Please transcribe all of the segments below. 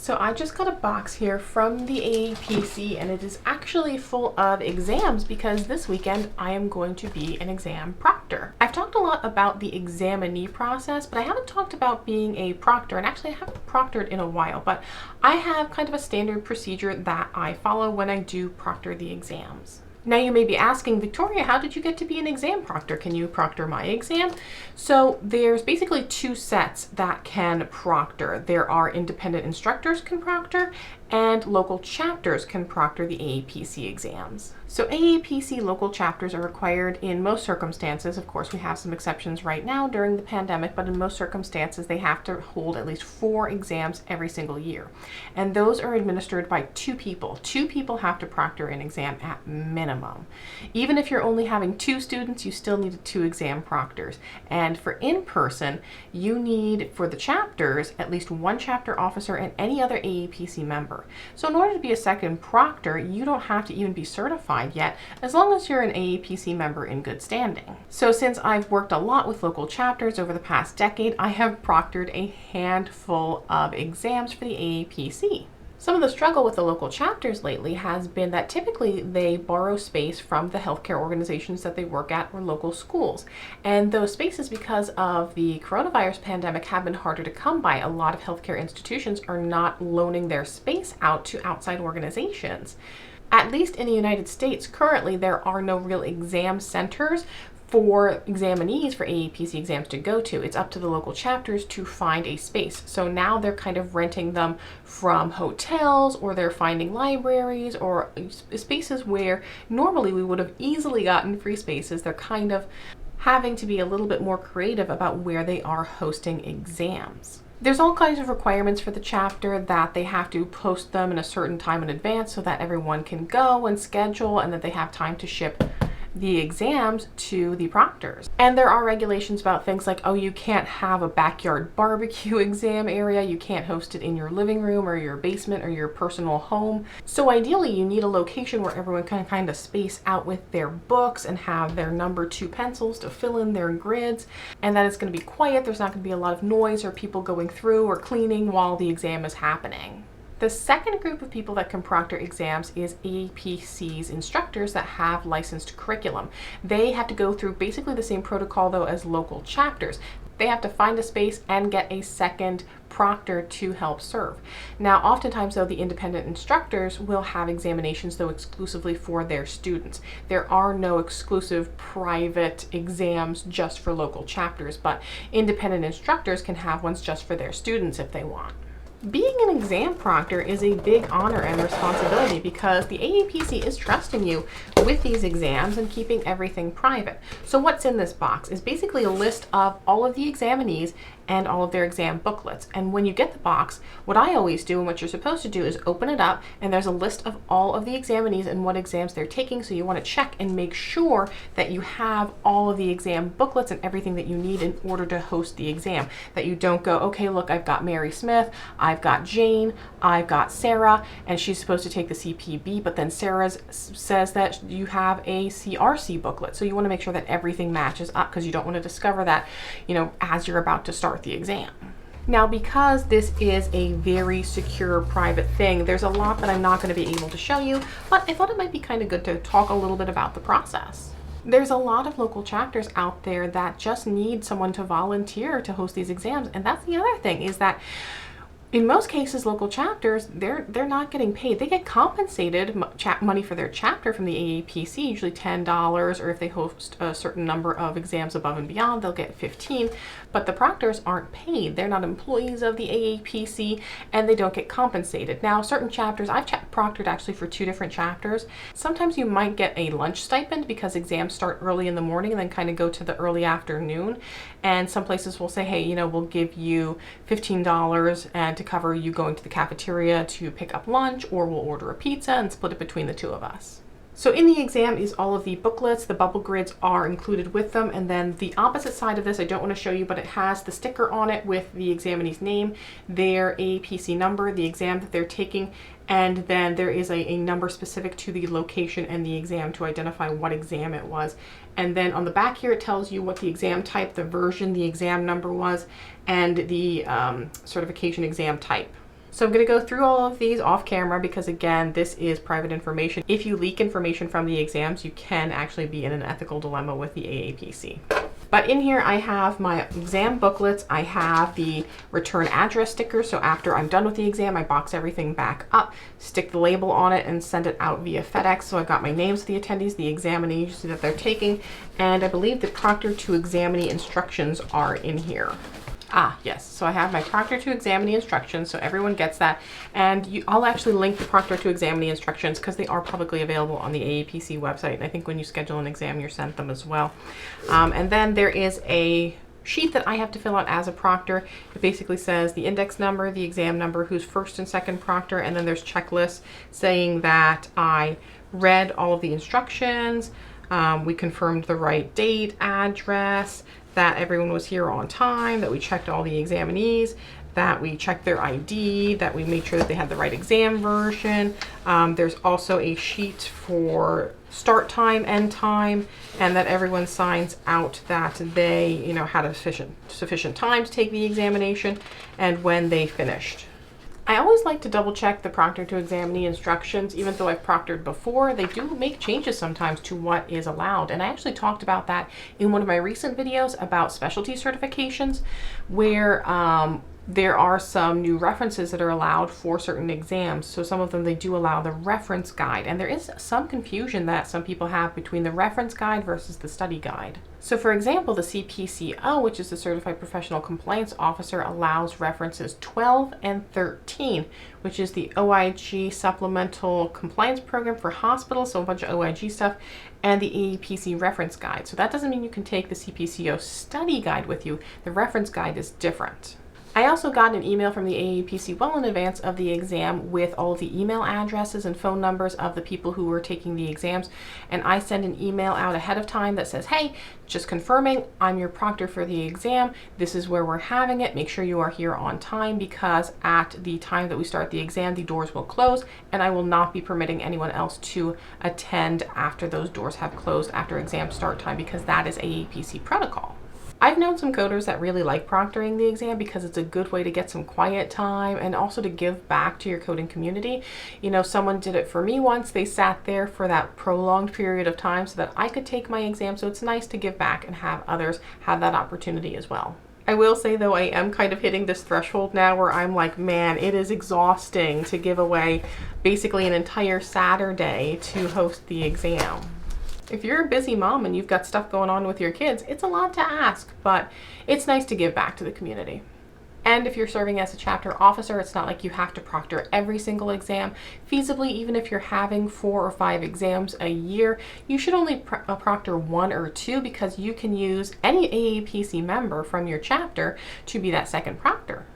So I just got a box here from the AAPC, and it is actually full of exams because this weekend I am going to be an exam proctor. I've talked a lot about the examinee process, but I haven't talked about being a proctor, and actually I haven't proctored in a while, but I have kind of a standard procedure that I follow when I do proctor the exams. Now you may be asking, Victoria, how did you get to be an exam proctor? Can you proctor my exam? So there's basically two sets that can proctor. There are independent instructors can proctor, and local chapters can proctor the AAPC exams. So AAPC local chapters are required in most circumstances. Of course, we have some exceptions right now during the pandemic, but in most circumstances, they have to hold at least 4 exams every single year. And those are administered by 2 people. 2 people have to proctor an exam at minimum. Even if you're only having 2 students, you still need 2 exam proctors. And for in-person, you need, for the chapters, at least 1 chapter officer and any other AAPC member. So in order to be a second proctor, you don't have to even be certified yet, as long as you're an AAPC member in good standing. So since I've worked a lot with local chapters over the past decade, I have proctored a handful of exams for the AAPC. Some of the struggle with the local chapters lately has been that typically they borrow space from the healthcare organizations that they work at or local schools. And those spaces, because of the coronavirus pandemic, have been harder to come by. A lot of healthcare institutions are not loaning their space out to outside organizations. At least in the United States, currently there are no real exam centers for examinees for AAPC exams to go to. It's up to the local chapters to find a space. So now they're kind of renting them from hotels, or they're finding libraries or spaces where normally we would have easily gotten free spaces. They're kind of having to be a little bit more creative about where they are hosting exams. There's all kinds of requirements for the chapter that they have to post them in a certain time in advance so that everyone can go and schedule, and that they have time to ship the exams to the proctors. And there are regulations about things like, oh, you can't have a backyard barbecue exam area, you can't host it in your living room or your basement or your personal home. So ideally you need a location where everyone can kind of space out with their books and have their number 2 pencils to fill in their grids, and that it's going to be quiet. There's not going to be a lot of noise or people going through or cleaning while the exam is happening. The second group of people that can proctor exams is AAPC's instructors that have licensed curriculum. They have to go through basically the same protocol though as local chapters. They have to find a space and get a second proctor to help serve. Now, oftentimes though, the independent instructors will have examinations though exclusively for their students. There are no exclusive private exams just for local chapters, but independent instructors can have ones just for their students if they want. Being an exam proctor is a big honor and responsibility because the AAPC is trusting you with these exams and keeping everything private. So what's in this box is basically a list of all of the examinees and all of their exam booklets. And when you get the box, what I always do and what you're supposed to do is open it up, and there's a list of all of the examinees and what exams they're taking. So you want to check and make sure that you have all of the exam booklets and everything that you need in order to host the exam. That you don't go, okay, look, I've got Mary Smith, I've got Jane, I've got Sarah, and she's supposed to take the CPB, but then Sarah says that you have a CRC booklet. So you want to make sure that everything matches up, because you don't want to discover that, as you're about to start the exam. Now, because this is a very secure private thing, there's a lot that I'm not going to be able to show you, but I thought it might be kind of good to talk a little bit about the process. There's a lot of local chapters out there that just need someone to volunteer to host these exams, and that's the other thing, is that in most cases, local chapters, they're not getting paid. They get compensated money for their chapter from the AAPC, usually $10, or if they host a certain number of exams above and beyond, they'll get $15. But the proctors aren't paid. They're not employees of the AAPC, and they don't get compensated. Now, certain chapters, I've proctored actually for 2 different chapters. Sometimes you might get a lunch stipend because exams start early in the morning and then kind of go to the early afternoon. And some places will say, hey, we'll give you $15 and to cover you going to the cafeteria to pick up lunch, or we'll order a pizza and split it between the 2 of us. So in the exam is all of the booklets. The bubble grids are included with them, and then the opposite side of this I don't want to show you, but it has the sticker on it with the examinee's name, their AAPC number, the exam that they're taking, and then there is a number specific to the location and the exam to identify what exam it was. And then on the back here it tells you what the exam type, the version the exam number was, and the certification exam type. So I'm going to go through all of these off camera because, again, this is private information. If you leak information from the exams, you can actually be in an ethical dilemma with the AAPC. But in here I have my exam booklets. I have the return address sticker. So after I'm done with the exam, I box everything back up, stick the label on it, and send it out via FedEx. So I've got my names of the attendees, the examinees that they're taking, and I believe the proctor to examinee instructions are in here. Ah, yes. So I have my proctor to examinee instructions, so everyone gets that. And I'll actually link the proctor to examinee instructions because they are publicly available on the AAPC website. And I think when you schedule an exam, you're sent them as well. And then there is a sheet that I have to fill out as a proctor. It basically says the index number, the exam number, who's first and second proctor, and then there's checklists saying that I read all of the instructions, we confirmed the right date, address, that everyone was here on time, that we checked all the examinees, that we checked their ID, that we made sure that they had the right exam version. There's also a sheet for start time, end time, and that everyone signs out that they, had a sufficient time to take the examination and when they finished. I always like to double check the proctor to examinee instructions. Even though I've proctored before, they do make changes sometimes to what is allowed. And I actually talked about that in one of my recent videos about specialty certifications, where there are some new references that are allowed for certain exams. So some of them, they do allow the reference guide. And there is some confusion that some people have between the reference guide versus the study guide. So for example, the CPCO, which is the Certified Professional Compliance Officer, allows references 12 and 13, which is the OIG Supplemental Compliance Program for hospitals, so a bunch of OIG stuff, and the AAPC reference guide. So that doesn't mean you can take the CPCO study guide with you. The reference guide is different. I also got an email from the AAPC well in advance of the exam with all of the email addresses and phone numbers of the people who were taking the exams. And I send an email out ahead of time that says, hey, just confirming, I'm your proctor for the exam. This is where we're having it. Make sure you are here on time because at the time that we start the exam, the doors will close and I will not be permitting anyone else to attend after those doors have closed after exam start time because that is AAPC protocol. I've known some coders that really like proctoring the exam because it's a good way to get some quiet time and also to give back to your coding community. Someone did it for me once. They sat there for that prolonged period of time so that I could take my exam. So it's nice to give back and have others have that opportunity as well. I will say though, I am kind of hitting this threshold now where I'm like, man, it is exhausting to give away basically an entire Saturday to host the exam. If you're a busy mom and you've got stuff going on with your kids, it's a lot to ask, but it's nice to give back to the community. And if you're serving as a chapter officer, it's not like you have to proctor every single exam. Feasibly, even if you're having 4 or 5 exams a year, you should only proctor 1 or 2 because you can use any AAPC member from your chapter to be that second proctor.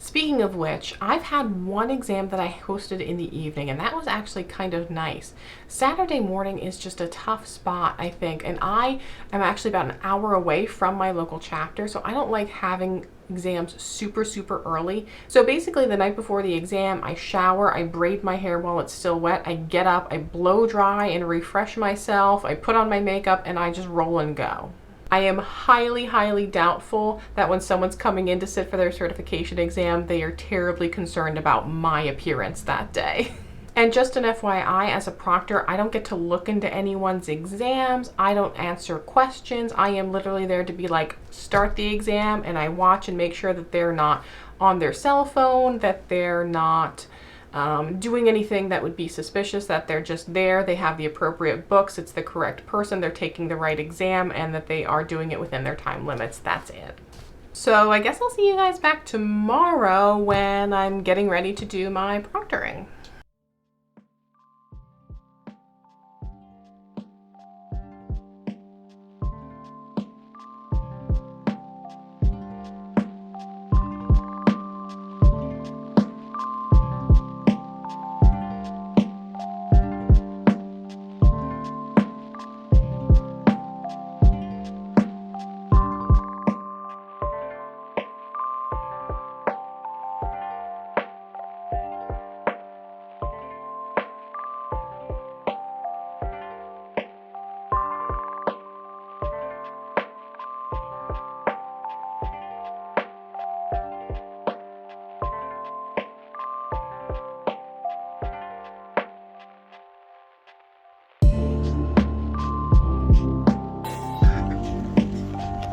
Speaking of which, I've had one exam that I hosted in the evening, and that was actually kind of nice. Saturday morning is just a tough spot, I think, and I am actually about an hour away from my local chapter, so I don't like having exams super early. So basically the night before the exam, I shower, I braid my hair while it's still wet, I get up, I blow dry and refresh myself, I put on my makeup, and I just roll and go. I am highly doubtful that when someone's coming in to sit for their certification exam, they are terribly concerned about my appearance that day. And just an FYI, as a proctor, I don't get to look into anyone's exams. I don't answer questions. I am literally there to be like, start the exam, and I watch and make sure that they're not on their cell phone, that they're not doing anything that would be suspicious, that they're just there, they have the appropriate books, it's the correct person, they're taking the right exam, and that they are doing it within their time limits. That's it. So I guess I'll see you guys back tomorrow when I'm getting ready to do my proctoring.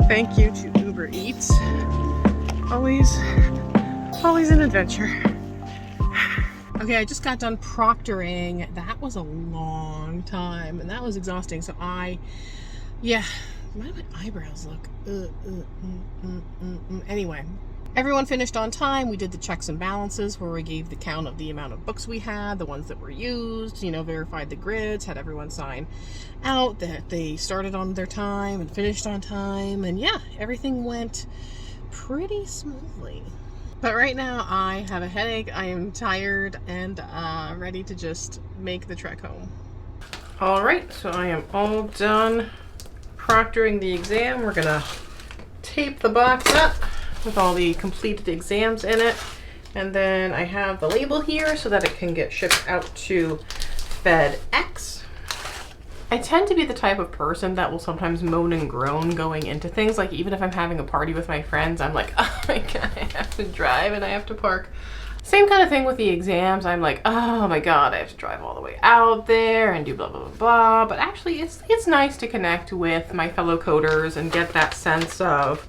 Thank you to Uber Eats. Always an adventure. Okay, I just got done proctoring. That was a long time and that was exhausting. So why do my eyebrows look? Anyway, everyone finished on time. We did the checks and balances where we gave the count of the amount of books we had, the ones that were used, verified the grids, had everyone sign out that they started on their time and finished on time. And yeah, everything went pretty smoothly. But right now I have a headache, I am tired, and ready to just make the trek home. All right, so I am all done proctoring the exam. We're gonna tape the box up with all the completed exams in it. And then I have the label here so that it can get shipped out to FedEx. I tend to be the type of person that will sometimes moan and groan going into things. Like even if I'm having a party with my friends, I'm like, oh my God, I have to drive and I have to park. Same kind of thing with the exams. I'm like, oh my God, I have to drive all the way out there and do blah, blah, blah, blah. But actually it's nice to connect with my fellow coders and get that sense of,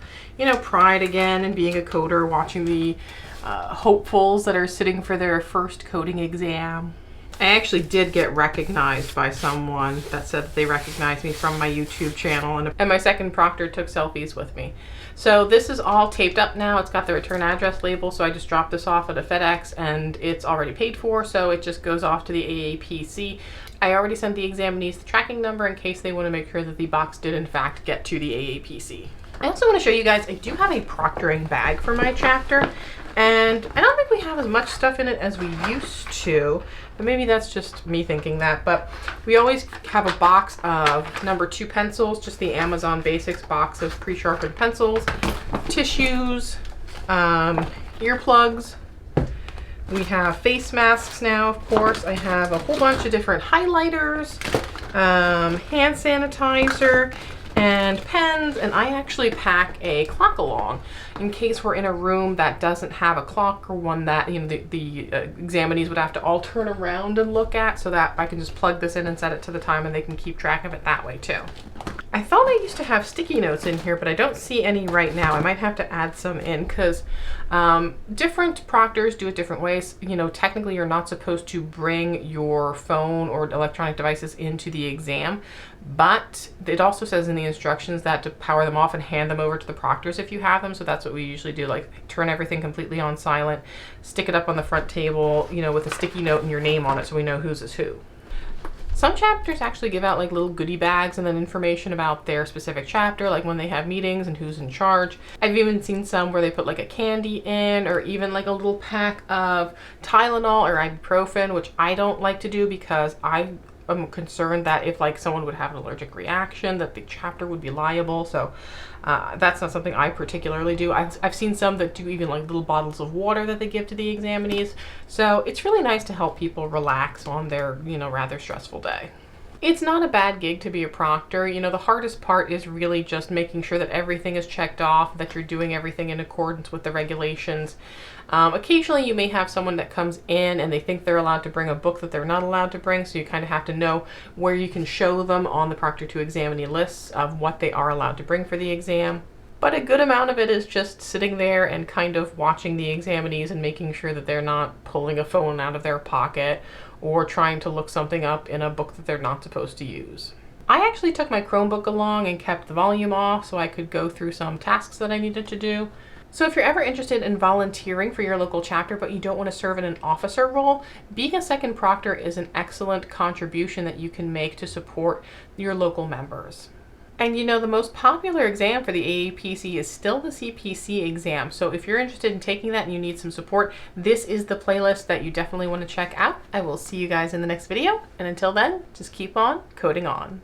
pride again and being a coder, watching the hopefuls that are sitting for their first coding exam. I actually did get recognized by someone that said that they recognized me from my YouTube channel, and my second proctor took selfies with me. So this is all taped up now. It's got the return address label, so I just dropped this off at a FedEx and it's already paid for, so it just goes off to the AAPC. I already sent the examinees the tracking number in case they want to make sure that the box did in fact get to the AAPC. I also want to show you guys, I do have a proctoring bag for my chapter, and I don't think we have as much stuff in it as we used to, but maybe that's just me thinking that. But we always have a box of number 2 pencils, just the Amazon Basics box of pre-sharpened pencils, tissues, earplugs. We have face masks now, of course. I have a whole bunch of different highlighters, hand sanitizer, and pens, and I actually pack a clock along in case we're in a room that doesn't have a clock, or one that the examinees would have to all turn around and look at, so that I can just plug this in and set it to the time and they can keep track of it that way too. I thought I used to have sticky notes in here, but I don't see any right now. I might have to add some in because different proctors do it different ways. Technically you're not supposed to bring your phone or electronic devices into the exam, but it also says in the instructions that to power them off and hand them over to the proctors if you have them. So that's what we usually do, like turn everything completely on silent, stick it up on the front table, with a sticky note and your name on it so we know whose is who. Some chapters actually give out like little goodie bags and then information about their specific chapter, like when they have meetings and who's in charge. I've even seen some where they put like a candy in, or even like a little pack of Tylenol or ibuprofen, which I don't like to do because I'm concerned that if like someone would have an allergic reaction, that the chapter would be liable. So that's not something I particularly do. I've seen some that do even like little bottles of water that they give to the examinees. So it's really nice to help people relax on their, rather stressful day. It's not a bad gig to be a proctor. The hardest part is really just making sure that everything is checked off, that you're doing everything in accordance with the regulations. Occasionally you may have someone that comes in and they think they're allowed to bring a book that they're not allowed to bring, so you kind of have to know where you can show them on the proctor to examinee lists of what they are allowed to bring for the exam. But a good amount of it is just sitting there and kind of watching the examinees and making sure that they're not pulling a phone out of their pocket or trying to look something up in a book that they're not supposed to use. I actually took my Chromebook along and kept the volume off so I could go through some tasks that I needed to do. So if you're ever interested in volunteering for your local chapter but you don't want to serve in an officer role, being a second proctor is an excellent contribution that you can make to support your local members. And the most popular exam for the AAPC is still the CPC exam. So if you're interested in taking that and you need some support, this is the playlist that you definitely want to check out. I will see you guys in the next video. And until then, just keep on coding on.